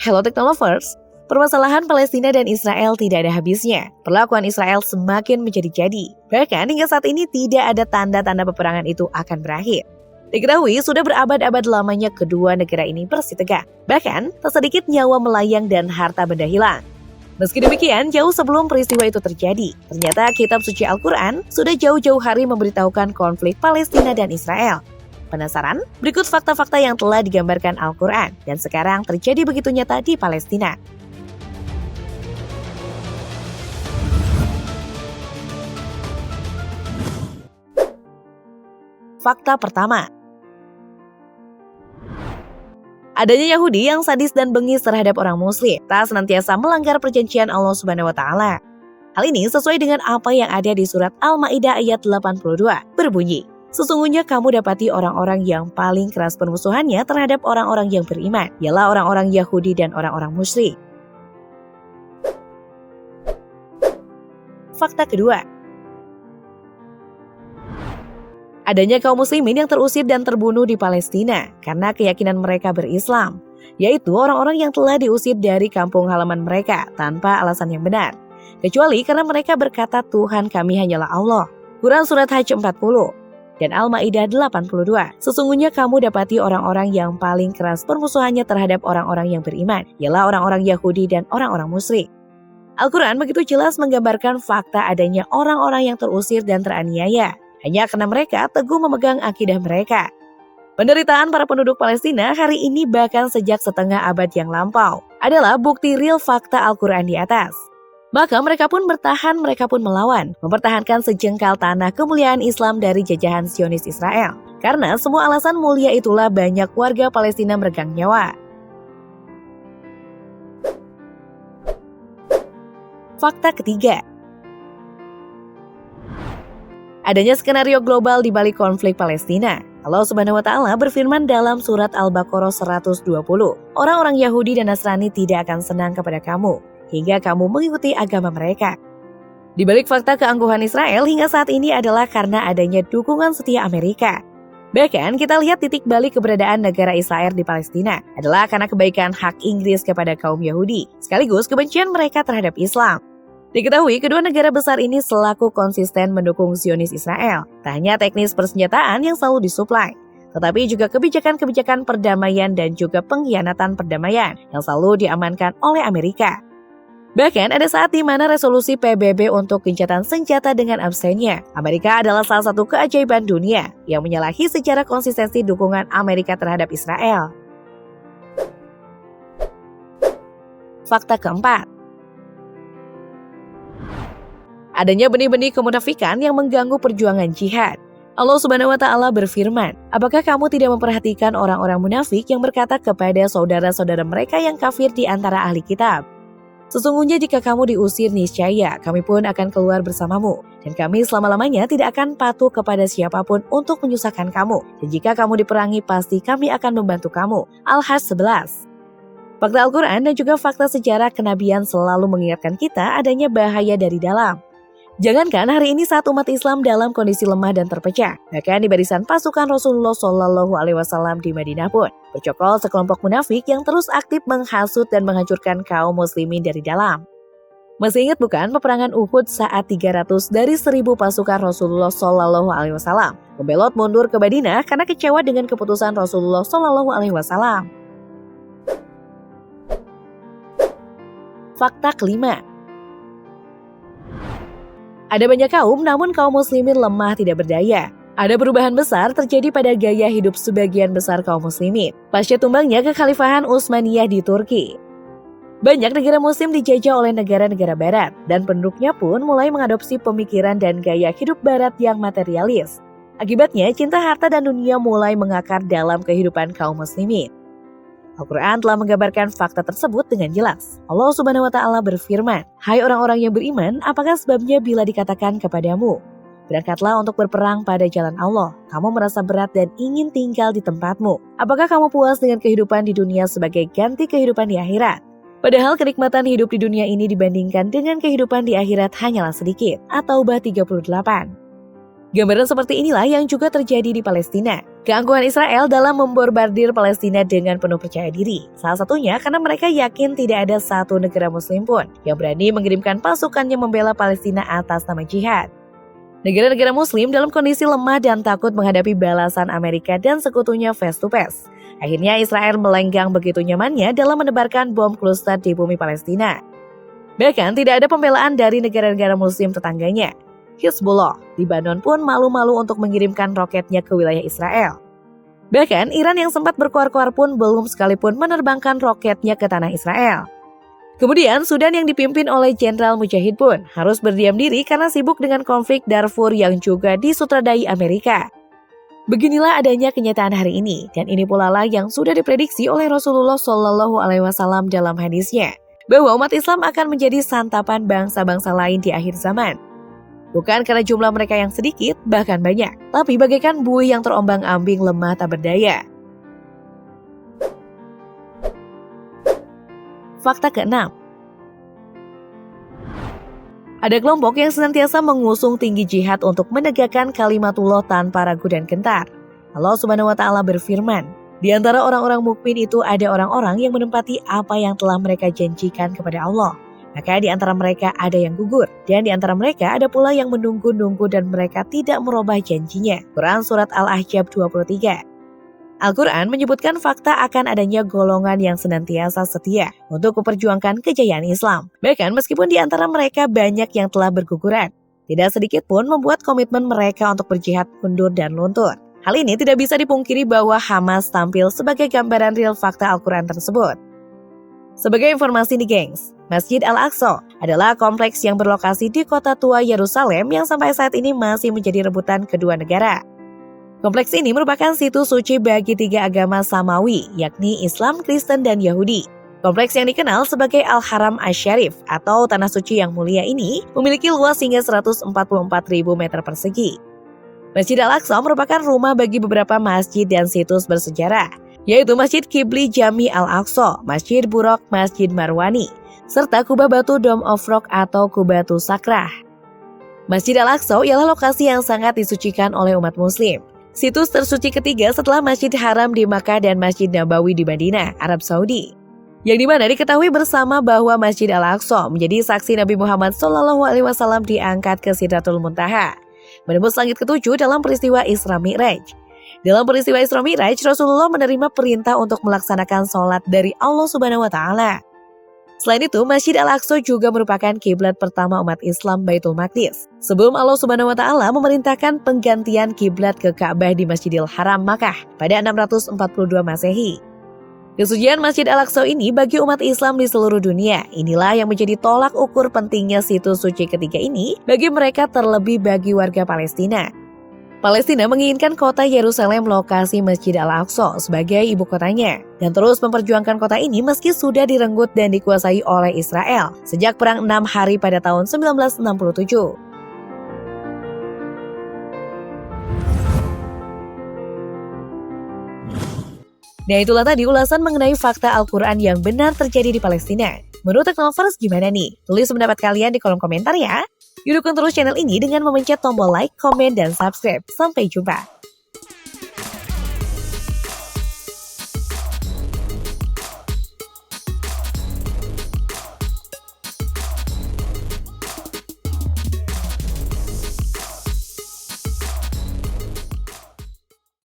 Hello Technolovers, permasalahan Palestina dan Israel tidak ada habisnya. Perlakuan Israel semakin menjadi-jadi. Bahkan hingga saat ini tidak ada tanda-tanda peperangan itu akan berakhir. Diketahui sudah berabad-abad lamanya kedua negara ini bersitegang. Bahkan tak sedikit nyawa melayang dan harta benda hilang. Meski demikian, jauh sebelum peristiwa itu terjadi, ternyata kitab suci Al-Quran sudah jauh-jauh hari memberitahukan konflik Palestina dan Israel. Penasaran? Berikut fakta-fakta yang telah digambarkan Al-Quran dan sekarang terjadi begitu nyata di Palestina. Fakta pertama. Adanya Yahudi yang sadis dan bengis terhadap orang Muslim, tak senantiasa melanggar perjanjian Allah Subhanahu wa Ta'ala. Hal ini sesuai dengan apa yang ada di surat Al-Maidah ayat 82, berbunyi, "Sesungguhnya kamu dapati orang-orang yang paling keras permusuhannya terhadap orang-orang yang beriman, ialah orang-orang Yahudi dan orang-orang musyrik." Fakta kedua. Adanya kaum muslimin yang terusir dan terbunuh di Palestina karena keyakinan mereka berislam, yaitu orang-orang yang telah diusir dari kampung halaman mereka tanpa alasan yang benar, kecuali karena mereka berkata Tuhan kami hanyalah Allah. Quran Surat Hajj 40 dan Al-Maidah 82. Sesungguhnya kamu dapati orang-orang yang paling keras permusuhannya terhadap orang-orang yang beriman, ialah orang-orang Yahudi dan orang-orang musyrik. Al-Quran begitu jelas menggambarkan fakta adanya orang-orang yang terusir dan teraniaya hanya karena mereka teguh memegang akidah mereka. Penderitaan para penduduk Palestina hari ini bahkan sejak setengah abad yang lampau adalah bukti real fakta Al-Quran di atas. Maka mereka pun bertahan, mereka pun melawan, mempertahankan sejengkal tanah kemuliaan Islam dari jajahan Zionis Israel. Karena semua alasan mulia itulah banyak warga Palestina meregang nyawa. Fakta ketiga. Adanya skenario global di balik konflik Palestina. Allah Subhanahu wa Ta'ala berfirman dalam surat Al-Baqarah 120, "Orang-orang Yahudi dan Nasrani tidak akan senang kepada kamu hingga kamu mengikuti agama mereka." Di balik fakta keangkuhan Israel hingga saat ini adalah karena adanya dukungan setia Amerika. Bahkan kita lihat titik balik keberadaan negara Israel di Palestina adalah karena kebaikan hak Inggris kepada kaum Yahudi, sekaligus kebencian mereka terhadap Islam. Diketahui kedua negara besar ini selaku konsisten mendukung Zionis Israel. Tak hanya teknis persenjataan yang selalu disuplai, tetapi juga kebijakan-kebijakan perdamaian dan juga pengkhianatan perdamaian yang selalu diamankan oleh Amerika. Bahkan ada saat di mana resolusi PBB untuk gencatan senjata dengan absennya. Amerika adalah salah satu keajaiban dunia yang menyalahi sejarah konsistensi dukungan Amerika terhadap Israel. Fakta keempat. Adanya benih-benih kemunafikan yang mengganggu perjuangan jihad. Allah Subhanahu wa Ta'ala berfirman, "Apakah kamu tidak memperhatikan orang-orang munafik yang berkata kepada saudara-saudara mereka yang kafir di antara ahli kitab? Sesungguhnya jika kamu diusir niscaya, kami pun akan keluar bersamamu. Dan kami selama-lamanya tidak akan patuh kepada siapapun untuk menyusahkan kamu. Dan jika kamu diperangi, pasti kami akan membantu kamu." Al-Hajj 11. Fakta Al-Quran dan juga fakta sejarah kenabian selalu mengingatkan kita adanya bahaya dari dalam. Jangankan hari ini saat umat Islam dalam kondisi lemah dan terpecah, bahkan di barisan pasukan Rasulullah SAW di Madinah pun bercokol sekelompok munafik yang terus aktif menghasut dan menghancurkan kaum muslimin dari dalam. Masih ingat bukan peperangan Uhud saat 300 dari 1000 pasukan Rasulullah SAW membelot mundur ke Madinah karena kecewa dengan keputusan Rasulullah SAW. Fakta kelima. Ada banyak kaum, namun kaum muslimin lemah tidak berdaya. Ada perubahan besar terjadi pada gaya hidup sebagian besar kaum muslimin pasca tumbangnya kekhalifahan Utsmaniyah di Turki. Banyak negara muslim dijajah oleh negara-negara barat, dan penduduknya pun mulai mengadopsi pemikiran dan gaya hidup barat yang materialis. Akibatnya, cinta harta dan dunia mulai mengakar dalam kehidupan kaum muslimin. Al-Quran telah menggambarkan fakta tersebut dengan jelas. Allah Subhanahu wa Ta'ala berfirman, "Hai orang-orang yang beriman, apakah sebabnya bila dikatakan kepadamu, berangkatlah untuk berperang pada jalan Allah, kamu merasa berat dan ingin tinggal di tempatmu? Apakah kamu puas dengan kehidupan di dunia sebagai ganti kehidupan di akhirat? Padahal kenikmatan hidup di dunia ini dibandingkan dengan kehidupan di akhirat hanyalah sedikit." At-Taubah 38. Gambaran seperti inilah yang juga terjadi di Palestina. Keangkuhan Israel dalam membombardir Palestina dengan penuh percaya diri. Salah satunya karena mereka yakin tidak ada satu negara muslim pun yang berani mengirimkan pasukannya membela Palestina atas nama jihad. Negara-negara muslim dalam kondisi lemah dan takut menghadapi balasan Amerika dan sekutunya face to face. Akhirnya Israel melenggang begitu nyamannya dalam menebarkan bom kluster di bumi Palestina. Bahkan tidak ada pembelaan dari negara-negara muslim tetangganya. Hizbullah, Lebanon pun malu-malu untuk mengirimkan roketnya ke wilayah Israel. Bahkan Iran yang sempat berkoar-koar pun belum sekalipun menerbangkan roketnya ke tanah Israel. Kemudian Sudan yang dipimpin oleh Jenderal Mujahid pun harus berdiam diri karena sibuk dengan konflik Darfur yang juga disutradai Amerika. Beginilah adanya kenyataan hari ini, dan ini pula lah yang sudah diprediksi oleh Rasulullah SAW dalam hadisnya, bahwa umat Islam akan menjadi santapan bangsa-bangsa lain di akhir zaman. Bukan karena jumlah mereka yang sedikit, bahkan banyak, tapi bagaikan buih yang terombang-ambing lemah tak berdaya. Fakta ke-6. Ada kelompok yang senantiasa mengusung tinggi jihad untuk menegakkan kalimatullah tanpa ragu dan gentar. Allah Subhanahu wa Ta'ala berfirman, di antara orang-orang mukmin itu ada orang-orang yang menempati apa yang telah mereka janjikan kepada Allah. Maka di antara mereka ada yang gugur, dan di antara mereka ada pula yang menunggu-nunggu dan mereka tidak merubah janjinya. Quran Surat Al-Ahzab 23. Al-Quran menyebutkan fakta akan adanya golongan yang senantiasa setia untuk memperjuangkan kejayaan Islam. Bahkan meskipun di antara mereka banyak yang telah berguguran, tidak sedikit pun membuat komitmen mereka untuk berjihad mundur dan luntur. Hal ini tidak bisa dipungkiri bahwa Hamas tampil sebagai gambaran real fakta Al-Quran tersebut. Sebagai informasi nih gengs, Masjid Al-Aqsa adalah kompleks yang berlokasi di kota tua Yerusalem yang sampai saat ini masih menjadi rebutan kedua negara. Kompleks ini merupakan situs suci bagi tiga agama Samawi, yakni Islam, Kristen, dan Yahudi. Kompleks yang dikenal sebagai Al-Haram Asy-Syarif atau Tanah Suci yang Mulia ini memiliki luas hingga 144.000 meter persegi. Masjid Al-Aqsa merupakan rumah bagi beberapa masjid dan situs bersejarah, yaitu Masjid Qibli Jami Al-Aqsa, Masjid Buraq, Masjid Marwani, serta Kubah Batu Dome of Rock atau Kubatu Sakrah. Masjid Al-Aqsa ialah lokasi yang sangat disucikan oleh umat muslim. Situs tersuci ketiga setelah Masjid Haram di Makkah dan Masjid Nabawi di Madinah, Arab Saudi. Yang dimana diketahui bersama bahwa Masjid Al-Aqsa menjadi saksi Nabi Muhammad SAW diangkat ke Sidratul Muntaha, menembus langit ketujuh dalam peristiwa Isra Mi'raj. Dalam peristiwa Isra Mi'raj, Rasulullah menerima perintah untuk melaksanakan sholat dari Allah Subhanahu wa Ta'ala. Selain itu, Masjid Al-Aqsa juga merupakan kiblat pertama umat Islam Baitul Maqdis. Sebelum Allah Subhanahu wa Ta'ala memerintahkan penggantian kiblat ke Ka'bah di Masjidil Haram Makkah pada 642 Masehi. Kesucian Masjid Al-Aqsa ini bagi umat Islam di seluruh dunia. Inilah yang menjadi tolak ukur pentingnya situs suci ketiga ini bagi mereka, terlebih bagi warga Palestina. Palestina menginginkan kota Yerusalem lokasi Masjid Al-Aqsa sebagai ibu kotanya dan terus memperjuangkan kota ini meski sudah direnggut dan dikuasai oleh Israel sejak Perang 6 Hari pada tahun 1967. Nah, itulah tadi ulasan mengenai fakta Al-Quran yang benar terjadi di Palestina. Menurut Teknolovers gimana nih? Tulis pendapat kalian di kolom komentar ya. Yuk dukung terus channel ini dengan memencet tombol like, komen, dan subscribe. Sampai jumpa.